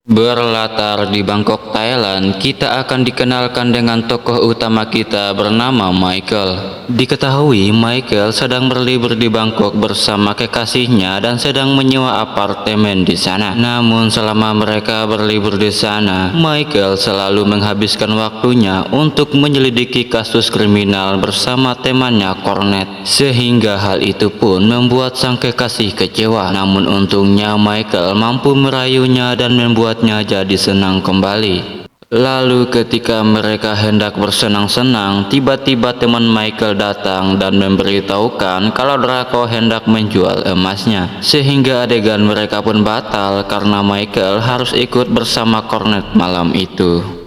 Berlatar di Bangkok, Thailand, kita akan dikenalkan dengan tokoh utama kita bernama Michael. Diketahui Michael sedang berlibur di Bangkok bersama kekasihnya dan sedang menyewa apartemen di sana. Namun selama mereka berlibur di sana, Michael selalu menghabiskan waktunya untuk menyelidiki kasus kriminal bersama temannya Cornet. Sehingga hal itu pun membuat sang kekasih kecewa. Namun untungnya Michael mampu merayunya dan membuat jadi senang kembali. Lalu ketika mereka hendak bersenang-senang, tiba-tiba teman Michael datang dan memberitahukan kalau Draco hendak menjual emasnya. Sehingga adegan mereka pun batal karena Michael harus ikut bersama Cornet malam itu.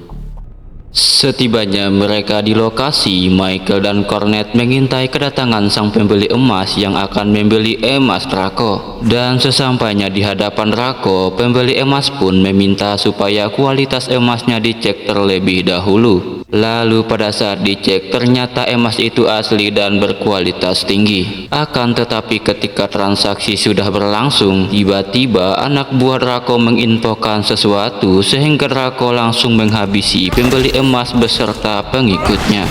Setibanya mereka di lokasi, Michael dan Cornet mengintai kedatangan sang pembeli emas yang akan membeli emas Draco. Dan sesampainya di hadapan Draco, pembeli emas pun meminta supaya kualitas emasnya dicek terlebih dahulu. Lalu pada saat dicek, ternyata emas itu asli dan berkualitas tinggi. Akan tetapi ketika transaksi sudah berlangsung, tiba-tiba anak buah Draco menginfokan sesuatu sehingga Draco langsung menghabisi pembeli emas beserta pengikutnya.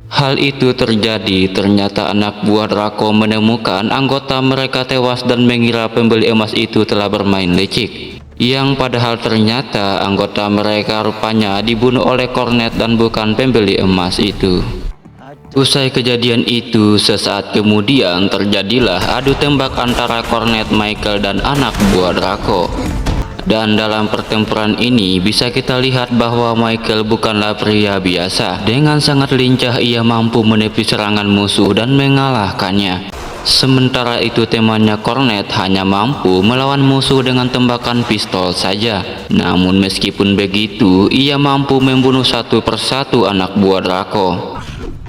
Hal itu terjadi, ternyata anak buah Draco menemukan anggota mereka tewas dan mengira pembeli emas itu telah bermain licik. Yang padahal ternyata anggota mereka rupanya dibunuh oleh Cornet dan bukan pembeli emas itu. Usai kejadian itu, sesaat kemudian terjadilah adu tembak antara Cornet, Michael, dan anak buah Draco. Dan dalam pertempuran ini bisa kita lihat bahwa Michael bukanlah pria biasa. Dengan sangat lincah ia mampu menepis serangan musuh dan mengalahkannya. Sementara itu temannya Cornet hanya mampu melawan musuh dengan tembakan pistol saja. Namun meskipun begitu, ia mampu membunuh satu persatu anak buah Draco.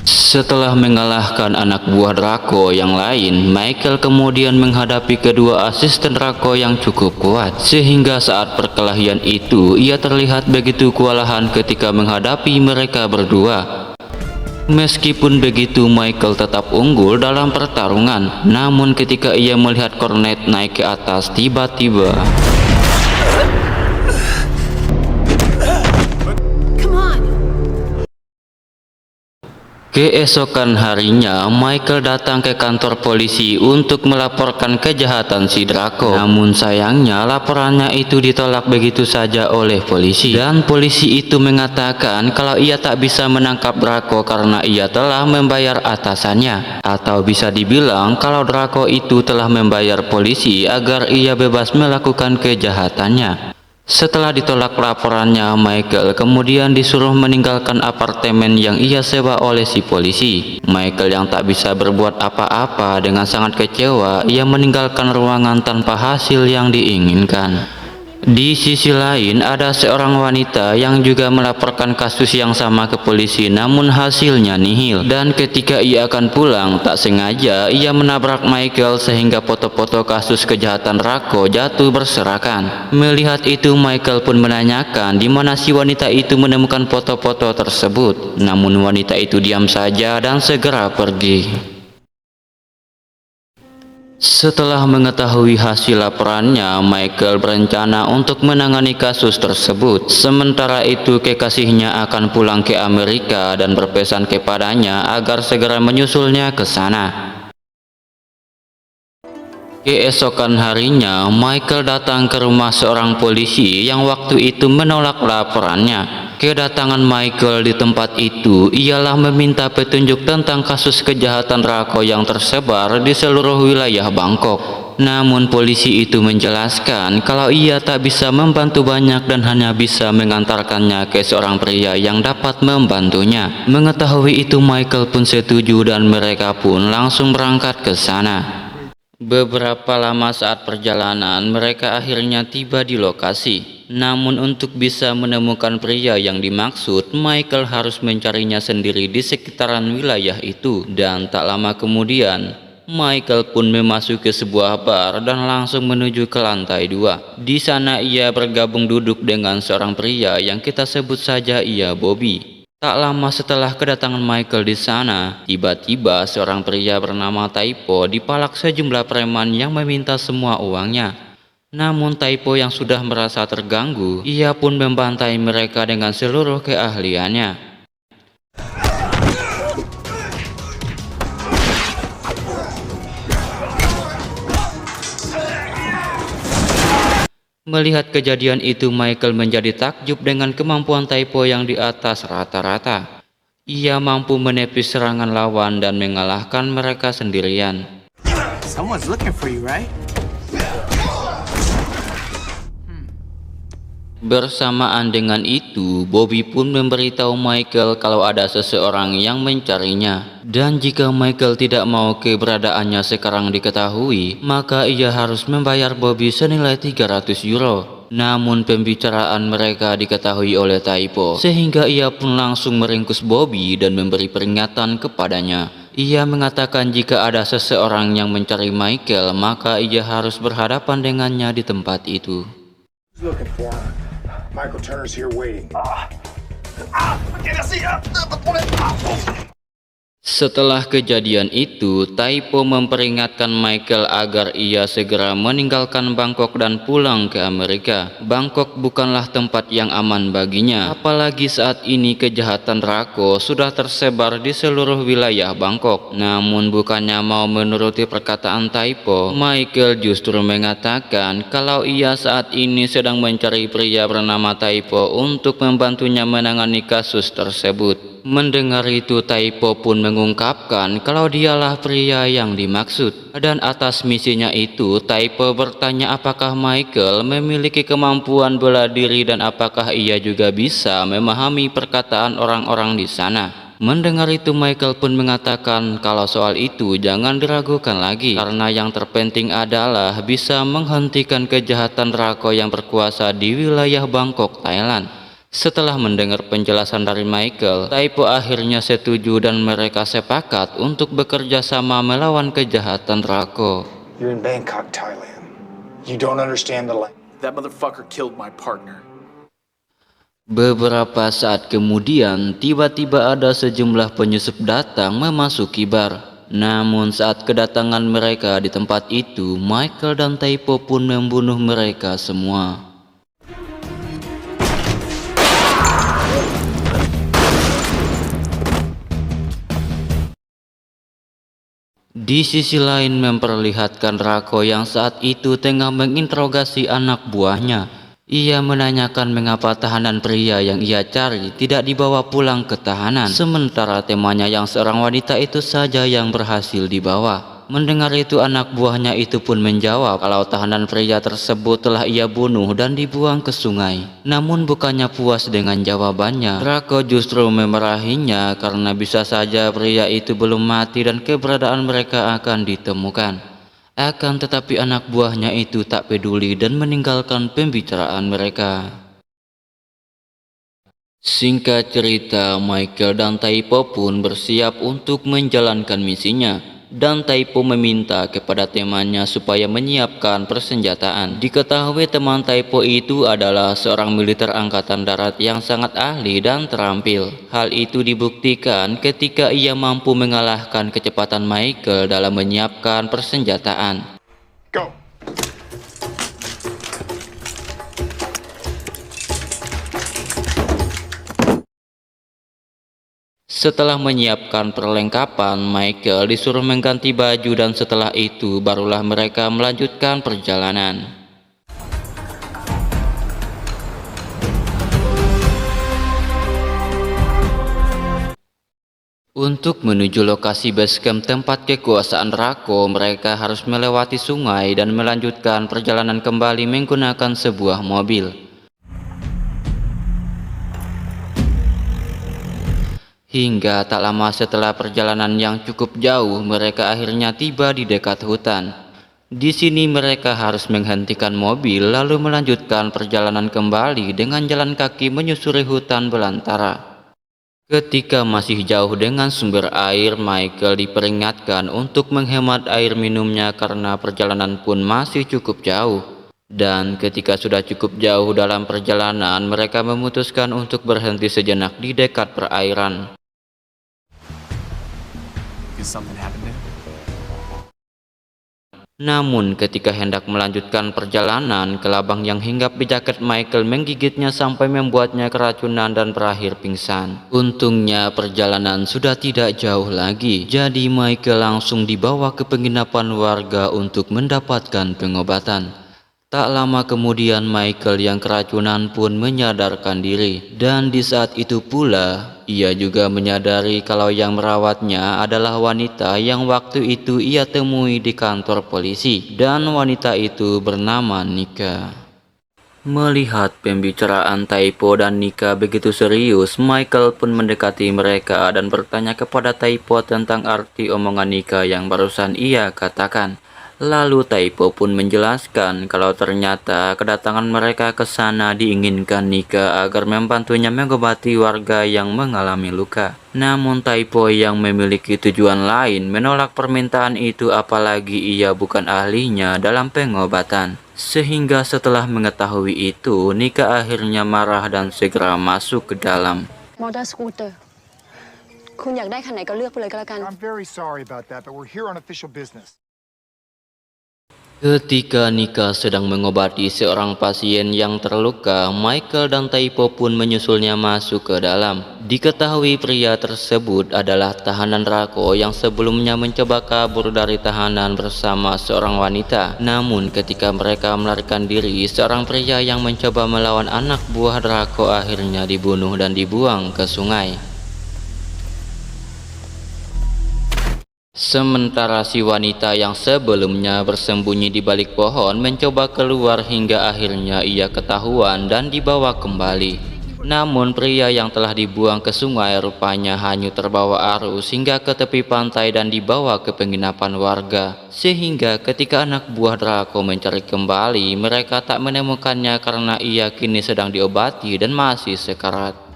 Setelah mengalahkan anak buah Draco yang lain, Michael kemudian menghadapi kedua asisten Draco yang cukup kuat. Sehingga saat perkelahian itu, ia terlihat begitu kewalahan ketika menghadapi mereka berdua. Meskipun begitu, Michael tetap unggul dalam pertarungan. Namun ketika ia melihat Cornet naik ke atas, tiba-tiba keesokan harinya, Michael datang ke kantor polisi untuk melaporkan kejahatan si Draco. Namun sayangnya laporannya itu ditolak begitu saja oleh polisi. Dan polisi itu mengatakan kalau ia tak bisa menangkap Draco karena ia telah membayar atasannya. Atau bisa dibilang kalau Draco itu telah membayar polisi agar ia bebas melakukan kejahatannya. Setelah ditolak laporannya, Michael kemudian disuruh meninggalkan apartemen yang ia sewa oleh si polisi. Michael yang tak bisa berbuat apa-apa dengan sangat kecewa, ia meninggalkan ruangan tanpa hasil yang diinginkan. Di sisi lain, ada seorang wanita yang juga melaporkan kasus yang sama ke polisi, namun hasilnya nihil. Dan ketika ia akan pulang, tak sengaja ia menabrak Michael sehingga foto-foto kasus kejahatan Draco jatuh berserakan. Melihat itu, Michael pun menanyakan di mana si wanita itu menemukan foto-foto tersebut. Namun wanita itu diam saja dan segera pergi. Setelah mengetahui hasil laporannya, Michael berencana untuk menangani kasus tersebut. Sementara itu kekasihnya akan pulang ke Amerika dan berpesan kepadanya agar segera menyusulnya ke sana. Keesokan harinya, Michael datang ke rumah seorang polisi yang waktu itu menolak laporannya. Kedatangan Michael di tempat itu ialah meminta petunjuk tentang kasus kejahatan Draco yang tersebar di seluruh wilayah Bangkok. Namun polisi itu menjelaskan kalau ia tak bisa membantu banyak dan hanya bisa mengantarkannya ke seorang pria yang dapat membantunya. Mengetahui itu, Michael pun setuju dan mereka pun langsung berangkat ke sana. Beberapa lama saat perjalanan, mereka akhirnya tiba di lokasi. Namun untuk bisa menemukan pria yang dimaksud, Michael harus mencarinya sendiri di sekitaran wilayah itu. Dan tak lama kemudian, Michael pun memasuki sebuah bar dan langsung menuju ke lantai 2. Di sana ia bergabung duduk dengan seorang pria yang kita sebut saja ia Bobby. Tak lama setelah kedatangan Michael di sana, tiba-tiba seorang pria bernama Taipo dipalak sejumlah preman yang meminta semua uangnya. Namun Taipo yang sudah merasa terganggu, ia pun membantai mereka dengan seluruh keahliannya. Melihat kejadian itu, Michael menjadi takjub dengan kemampuan Taipo yang di atas rata-rata. Ia mampu menepis serangan lawan dan mengalahkan mereka sendirian. Someone's looking for you, right? Bersamaan dengan itu, Bobby pun memberitahu Michael kalau ada seseorang yang mencarinya. Dan jika Michael tidak mau keberadaannya sekarang diketahui, maka ia harus membayar Bobby senilai 300 euro. Namun pembicaraan mereka diketahui oleh Taipo, sehingga ia pun langsung meringkus Bobby dan memberi peringatan kepadanya. Ia mengatakan jika ada seseorang yang mencari Michael, maka ia harus berhadapan dengannya di tempat itu. Looking for him. Michael Turner's here waiting. Setelah kejadian itu, Taipo memperingatkan Michael agar ia segera meninggalkan Bangkok dan pulang ke Amerika. Bangkok bukanlah tempat yang aman baginya, apalagi saat ini kejahatan Rako sudah tersebar di seluruh wilayah Bangkok. Namun bukannya mau menuruti perkataan Taipo, Michael justru mengatakan kalau ia saat ini sedang mencari pria bernama Taipo untuk membantunya menangani kasus tersebut. Mendengar itu, Taipo pun mengungkapkan kalau dialah pria yang dimaksud. Dan atas misinya itu, Taipo bertanya apakah Michael memiliki kemampuan bela diri dan apakah ia juga bisa memahami perkataan orang-orang di sana. Mendengar itu, Michael pun mengatakan kalau soal itu jangan diragukan lagi, karena yang terpenting adalah bisa menghentikan kejahatan Rako yang berkuasa di wilayah Bangkok, Thailand. Setelah mendengar penjelasan dari Michael, Taipo akhirnya setuju dan mereka sepakat untuk bekerja sama melawan kejahatan Rako. You're in Bangkok, Thailand. You don't understand the language. That motherfucker killed my partner. Beberapa saat kemudian, tiba-tiba ada sejumlah penyusup datang memasuki bar. Namun saat kedatangan mereka di tempat itu, Michael dan Taipo pun membunuh mereka semua. Di sisi lain memperlihatkan Rako yang saat itu tengah menginterogasi anak buahnya. Ia menanyakan mengapa tahanan pria yang ia cari tidak dibawa pulang ke tahanan, sementara temannya yang seorang wanita itu saja yang berhasil dibawa. Mendengar itu, anak buahnya itu pun menjawab kalau tahanan pria tersebut telah ia bunuh dan dibuang ke sungai. Namun bukannya puas dengan jawabannya, Rako justru memarahinya karena bisa saja pria itu belum mati dan keberadaan mereka akan ditemukan. Akan tetapi anak buahnya itu tak peduli dan meninggalkan pembicaraan mereka. Singkat cerita, Michael dan Taipo pun bersiap untuk menjalankan misinya. Dan Taipo meminta kepada temannya supaya menyiapkan persenjataan. Diketahui teman Taipo itu adalah seorang militer angkatan darat yang sangat ahli dan terampil. Hal itu dibuktikan ketika ia mampu mengalahkan kecepatan Michael dalam menyiapkan persenjataan. Go. Setelah menyiapkan perlengkapan, Michael disuruh mengganti baju dan setelah itu barulah mereka melanjutkan perjalanan. Untuk menuju lokasi basecamp tempat kekuasaan Rako, mereka harus melewati sungai dan melanjutkan perjalanan kembali menggunakan sebuah mobil. Hingga tak lama setelah perjalanan yang cukup jauh, mereka akhirnya tiba di dekat hutan. Di sini mereka harus menghentikan mobil lalu melanjutkan perjalanan kembali dengan jalan kaki menyusuri hutan belantara. Ketika masih jauh dengan sumber air, Michael diperingatkan untuk menghemat air minumnya karena perjalanan pun masih cukup jauh. Dan ketika sudah cukup jauh dalam perjalanan, mereka memutuskan untuk berhenti sejenak di dekat perairan. Is something happened there? Namun ketika hendak melanjutkan perjalanan, kelabang yang hinggap di jaket Michael menggigitnya sampai membuatnya keracunan dan berakhir pingsan. Untungnya perjalanan sudah tidak jauh lagi, jadi Michael langsung dibawa ke penginapan warga untuk mendapatkan pengobatan. Tak lama kemudian Michael yang keracunan pun menyadarkan diri, dan di saat itu pula ia juga menyadari kalau yang merawatnya adalah wanita yang waktu itu ia temui di kantor polisi, dan wanita itu bernama Nika. Melihat pembicaraan Taipo dan Nika begitu serius, Michael pun mendekati mereka dan bertanya kepada Taipo tentang arti omongan Nika yang barusan ia katakan. Lalu Taipo pun menjelaskan kalau ternyata kedatangan mereka ke sana diinginkan Nika agar membantunya mengobati warga yang mengalami luka. Namun Taipo yang memiliki tujuan lain menolak permintaan itu, apalagi ia bukan ahlinya dalam pengobatan. Sehingga setelah mengetahui itu, Nika akhirnya marah dan segera masuk ke dalam. มอเตอร์สกูตเตอร์คุณอยากได้คันไหนก็เลือกไปเลยก็แล้วกัน I'm very sorry about that, but we're here on official business. Ketika Nika sedang mengobati seorang pasien yang terluka, Michael dan Taipo pun menyusulnya masuk ke dalam. Diketahui pria tersebut adalah tahanan Rako yang sebelumnya mencoba kabur dari tahanan bersama seorang wanita. Namun ketika mereka melarikan diri, seorang pria yang mencoba melawan anak buah Rako akhirnya dibunuh dan dibuang ke sungai. Sementara si wanita yang sebelumnya bersembunyi di balik pohon mencoba keluar hingga akhirnya ia ketahuan dan dibawa kembali. Namun pria yang telah dibuang ke sungai rupanya hanyut terbawa arus hingga ke tepi pantai dan dibawa ke penginapan warga. Sehingga ketika anak buah Draco mencari kembali, mereka tak menemukannya karena ia kini sedang diobati dan masih sekarat.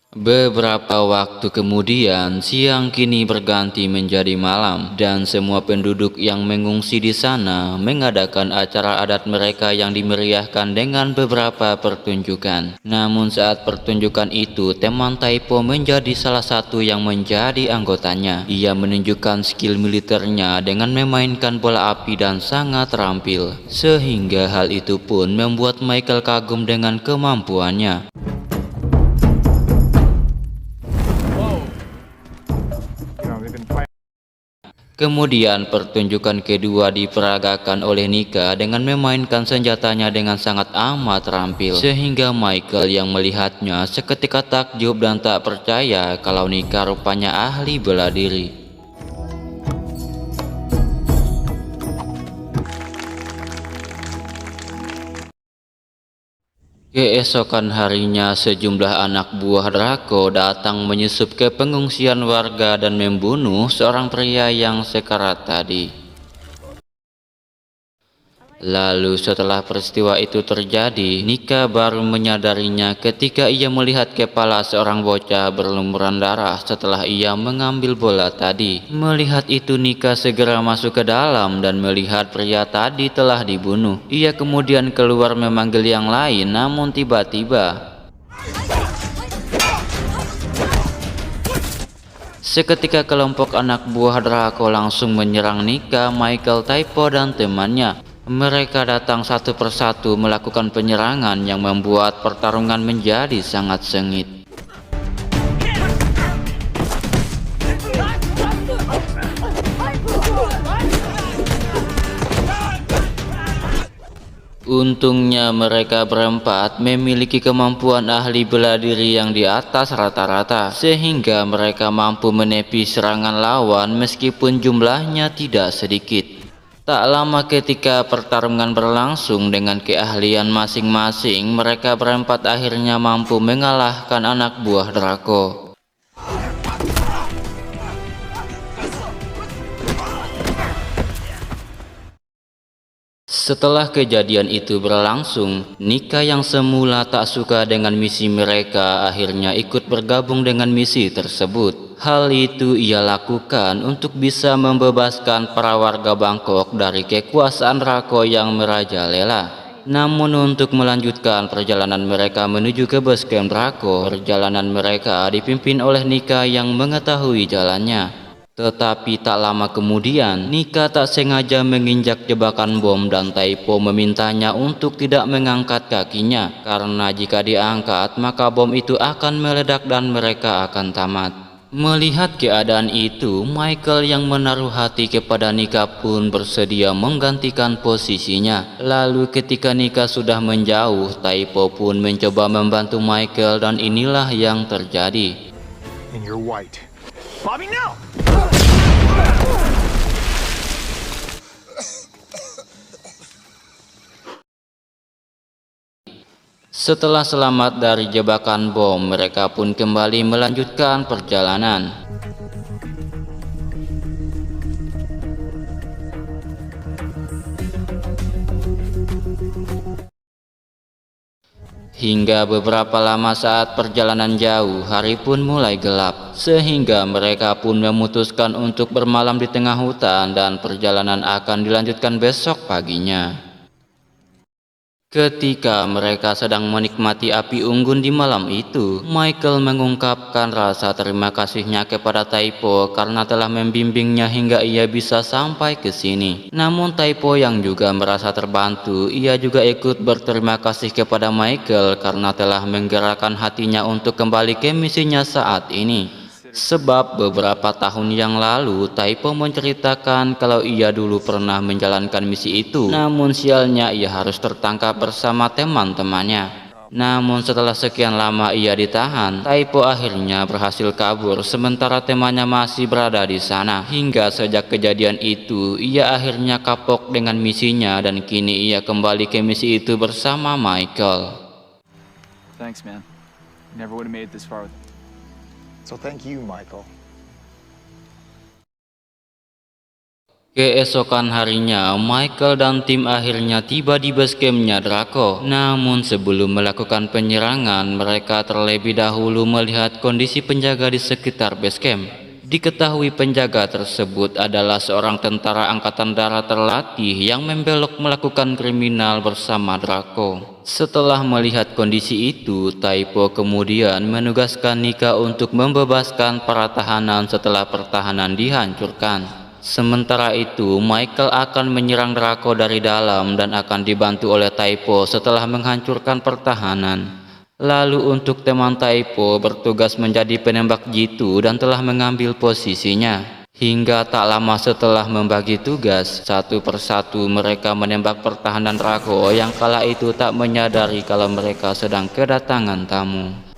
Beberapa waktu kemudian, siang kini berganti menjadi malam dan semua penduduk yang mengungsi di sana mengadakan acara adat mereka yang dimeriahkan dengan beberapa pertunjukan. Namun saat pertunjukan itu, teman Taipo menjadi salah satu yang menjadi anggotanya. Ia menunjukkan skill militernya dengan memainkan bola api dan sangat terampil. Sehingga hal itu pun membuat Michael kagum dengan kemampuannya. Kemudian pertunjukan kedua diperagakan oleh Nika dengan memainkan senjatanya dengan sangat amat terampil. Sehingga Michael yang melihatnya seketika takjub dan tak percaya kalau Nika rupanya ahli bela diri. Keesokan harinya, sejumlah anak buah Draco datang menyusup ke pengungsian warga dan membunuh seorang pria yang sekarat tadi. Lalu setelah peristiwa itu terjadi, Nika baru menyadarinya ketika ia melihat kepala seorang bocah berlumuran darah setelah ia mengambil bola tadi. Melihat itu, Nika segera masuk ke dalam dan melihat pria tadi telah dibunuh. Ia kemudian keluar memanggil yang lain, namun tiba-tiba seketika kelompok anak buah Draco langsung menyerang Nika, Michael, Taipo, dan temannya. Mereka datang satu persatu melakukan penyerangan yang membuat pertarungan menjadi sangat sengit. Untungnya mereka berempat memiliki kemampuan ahli bela diri yang di atas rata-rata, sehingga mereka mampu menepi serangan lawan meskipun jumlahnya tidak sedikit. Tak lama ketika pertarungan berlangsung dengan keahlian masing-masing, mereka berempat akhirnya mampu mengalahkan anak buah Draco. Setelah kejadian itu berlangsung, Nika yang semula tak suka dengan misi mereka akhirnya ikut bergabung dengan misi tersebut. Hal itu ia lakukan untuk bisa membebaskan para warga Bangkok dari kekuasaan Rako yang merajalela. Namun untuk melanjutkan perjalanan mereka menuju ke base camp Rako, perjalanan mereka dipimpin oleh Nika yang mengetahui jalannya. Tetapi tak lama kemudian, Nika tak sengaja menginjak jebakan bom dan Taipo memintanya untuk tidak mengangkat kakinya karena jika diangkat maka bom itu akan meledak dan mereka akan tamat. Melihat keadaan itu, Michael yang menaruh hati kepada Nika pun bersedia menggantikan posisinya. Lalu ketika Nika sudah menjauh, Taipo pun mencoba membantu Michael dan inilah yang terjadi. And you're white. Bobby, no! Setelah selamat dari jebakan bom, mereka pun kembali melanjutkan perjalanan. Hingga beberapa lama saat perjalanan jauh, hari pun mulai gelap, sehingga mereka pun memutuskan untuk bermalam di tengah hutan dan perjalanan akan dilanjutkan besok paginya. Ketika mereka sedang menikmati api unggun di malam itu, Michael mengungkapkan rasa terima kasihnya kepada Taipo karena telah membimbingnya hingga ia bisa sampai ke sini. Namun Taipo yang juga merasa terbantu, ia juga ikut berterima kasih kepada Michael karena telah menggerakkan hatinya untuk kembali ke misinya saat ini. Sebab beberapa tahun yang lalu Taipo menceritakan kalau ia dulu pernah menjalankan misi itu, namun sialnya ia harus tertangkap bersama teman-temannya. Namun setelah sekian lama ia ditahan, Taipo akhirnya berhasil kabur sementara temannya masih berada di sana. Hingga sejak kejadian itu, ia akhirnya kapok dengan misinya dan kini ia kembali ke misi itu bersama Michael. Thanks, man. Never would have made it this far with. So thank you, Michael. Keesokan harinya, Michael dan tim akhirnya tiba di basecampnya Draco. Namun sebelum melakukan penyerangan, mereka terlebih dahulu melihat kondisi penjaga di sekitar basecamp. Diketahui penjaga tersebut adalah seorang tentara angkatan darat terlatih yang membelok melakukan kriminal bersama Draco. Setelah melihat kondisi itu, Taipo kemudian menugaskan Nika untuk membebaskan para tahanan setelah pertahanan dihancurkan. Sementara itu, Michael akan menyerang Draco dari dalam dan akan dibantu oleh Taipo setelah menghancurkan pertahanan. Lalu untuk teman Taipo bertugas menjadi penembak jitu dan telah mengambil posisinya. Hingga tak lama setelah membagi tugas, satu persatu mereka menembak pertahanan Draco yang kala itu tak menyadari kalau mereka sedang kedatangan tamu.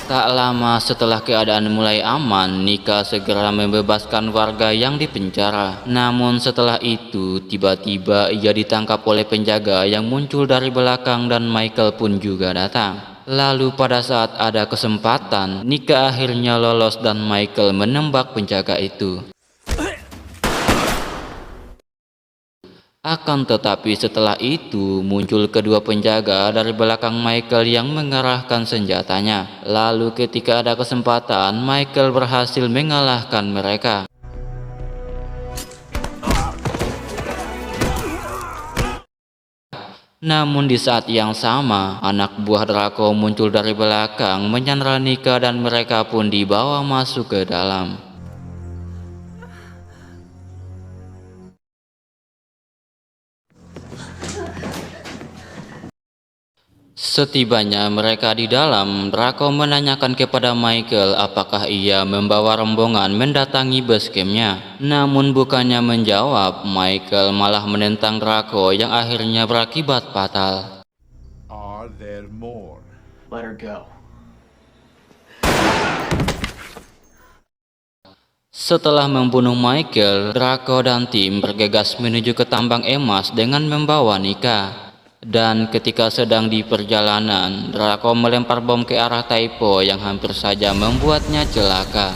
Tak lama setelah keadaan mulai aman, Nika segera membebaskan warga yang dipenjara. Namun setelah itu, tiba-tiba ia ditangkap oleh penjaga yang muncul dari belakang dan Michael pun juga datang. Lalu pada saat ada kesempatan, Nika akhirnya lolos dan Michael menembak penjaga itu. Akan tetapi setelah itu muncul kedua penjaga dari belakang Michael yang mengarahkan senjatanya. Lalu ketika ada kesempatan, Michael berhasil mengalahkan mereka. Namun di saat yang sama, anak buah Draco muncul dari belakang menyandra Nika dan mereka pun dibawa masuk ke dalam. Setibanya mereka di dalam, Draco menanyakan kepada Michael apakah ia membawa rombongan mendatangi basecampnya. Namun bukannya menjawab, Michael malah menentang Draco yang akhirnya berakibat fatal. Are there more? Let her go. Setelah membunuh Michael, Draco dan tim bergegas menuju ke tambang emas dengan membawa Nika. Dan ketika sedang di perjalanan, Draco melempar bom ke arah Taipo yang hampir saja membuatnya celaka.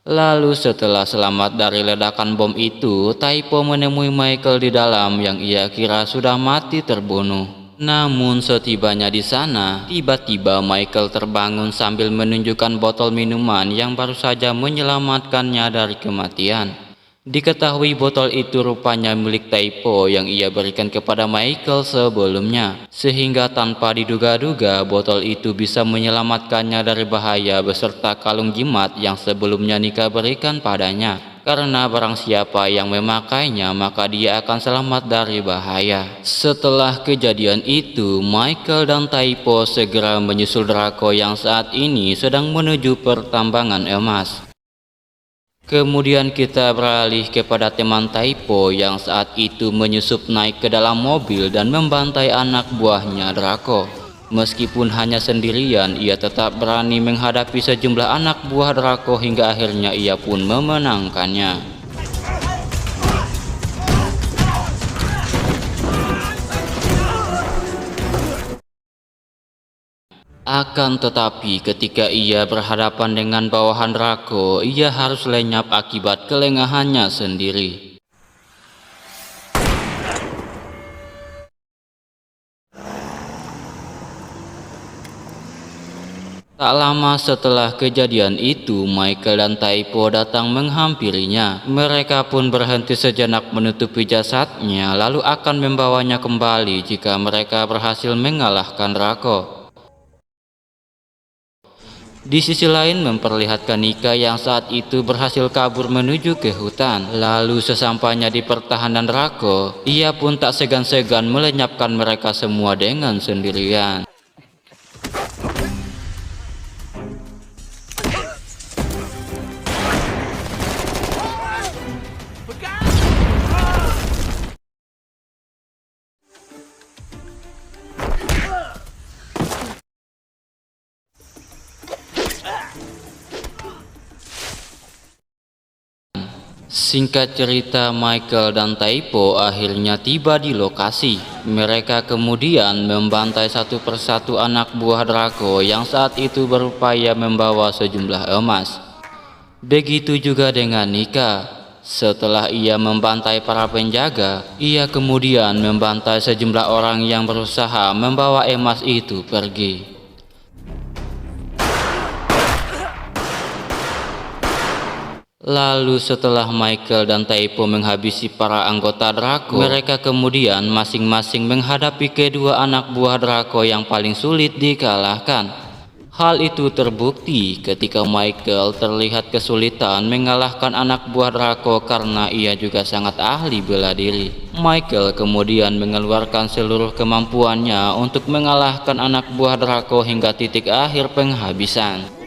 Lalu setelah selamat dari ledakan bom itu, Taipo menemui Michael di dalam yang ia kira sudah mati terbunuh. Namun setibanya di sana, tiba-tiba Michael terbangun sambil menunjukkan botol minuman yang baru saja menyelamatkannya dari kematian. Diketahui botol itu rupanya milik Taipo yang ia berikan kepada Michael sebelumnya, sehingga tanpa diduga-duga botol itu bisa menyelamatkannya dari bahaya beserta kalung jimat yang sebelumnya Nika berikan padanya. Karena barang siapa yang memakainya maka dia akan selamat dari bahaya. Setelah kejadian itu, Michael dan Taipo segera menyusul Draco yang saat ini sedang menuju pertambangan emas. Kemudian kita beralih kepada teman Taipo yang saat itu menyusup naik ke dalam mobil dan membantai anak buahnya Draco. Meskipun hanya sendirian, ia tetap berani menghadapi sejumlah anak buah Draco hingga akhirnya ia pun memenangkannya. Akan tetapi ketika ia berhadapan dengan bawahan Draco, ia harus lenyap akibat kelengahannya sendiri. Tak lama setelah kejadian itu, Michael dan Taipo datang menghampirinya. Mereka pun berhenti sejenak menutupi jasadnya, lalu akan membawanya kembali jika mereka berhasil mengalahkan Draco. Di sisi lain memperlihatkan Nika yang saat itu berhasil kabur menuju ke hutan. Lalu sesampainya di pertahanan Draco, ia pun tak segan-segan melenyapkan mereka semua dengan sendirian. Singkat cerita, Michael dan Taipo akhirnya tiba di lokasi. Mereka kemudian membantai satu persatu anak buah Draco yang saat itu berupaya membawa sejumlah emas. Begitu juga dengan Nika. Setelah ia membantai para penjaga, ia kemudian membantai sejumlah orang yang berusaha membawa emas itu pergi. Lalu setelah Michael dan Taipo menghabisi para anggota Draco, mereka kemudian masing-masing menghadapi kedua anak buah Draco yang paling sulit dikalahkan. Hal itu terbukti ketika Michael terlihat kesulitan mengalahkan anak buah Draco karena ia juga sangat ahli bela diri. Michael kemudian mengeluarkan seluruh kemampuannya untuk mengalahkan anak buah Draco hingga titik akhir penghabisan.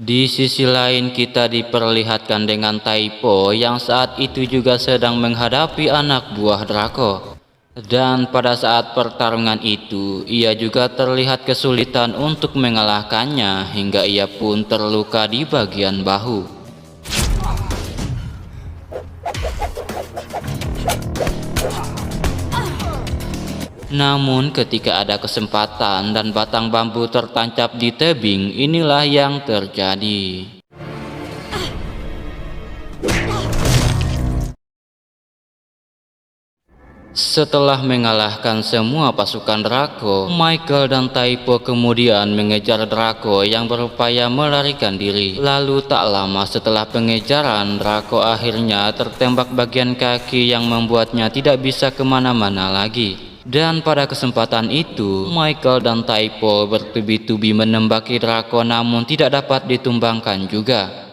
Di sisi lain kita diperlihatkan dengan Taipo yang saat itu juga sedang menghadapi anak buah Draco. Dan pada saat pertarungan itu, ia juga terlihat kesulitan untuk mengalahkannya hingga ia pun terluka di bagian bahu. Namun ketika ada kesempatan dan batang bambu tertancap di tebing, inilah yang terjadi. Setelah mengalahkan semua pasukan Draco, Michael dan Taipo kemudian mengejar Draco yang berupaya melarikan diri. Lalu tak lama setelah pengejaran, Draco akhirnya tertembak bagian kaki yang membuatnya tidak bisa kemana-mana lagi. Dan pada kesempatan itu, Michael dan Taipo bertubi-tubi menembaki Draco namun tidak dapat ditumbangkan juga.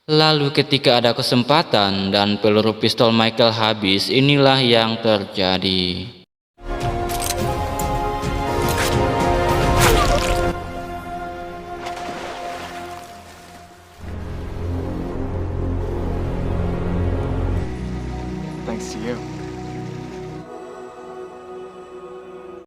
Lalu ketika ada kesempatan dan peluru pistol Michael habis, inilah yang terjadi.